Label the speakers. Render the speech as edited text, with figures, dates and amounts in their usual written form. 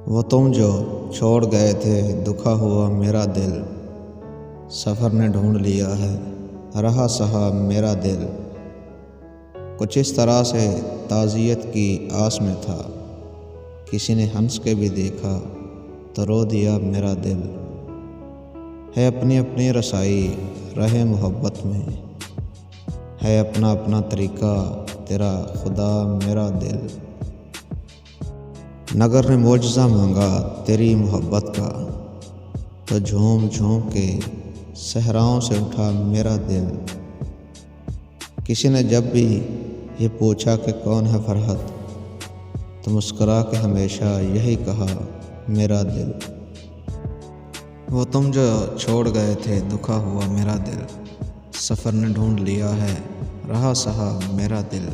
Speaker 1: वो तुम जो छोड़ गए थे दुखा हुआ मेरा दिल, सफ़र ने ढूंढ लिया है रहा सहा मेरा दिल। कुछ इस तरह से ताज़ियत की आस में था, किसी ने हंस के भी देखा तो रो दिया मेरा दिल। है अपनी अपनी रसाई रहे मोहब्बत में, है अपना अपना तरीका तेरा खुदा मेरा दिल। नगर ने मोजज़ा मांगा तेरी मोहब्बत का, तो झूम झूम के सहराओं से उठा मेरा दिल। किसी ने जब भी ये पूछा कि कौन है फरहत, तो मुस्कुरा के हमेशा यही कहा मेरा दिल। वो तुम जो छोड़ गए थे दुखा हुआ मेरा दिल, सफ़र ने ढूंढ लिया है रहा सहा मेरा दिल।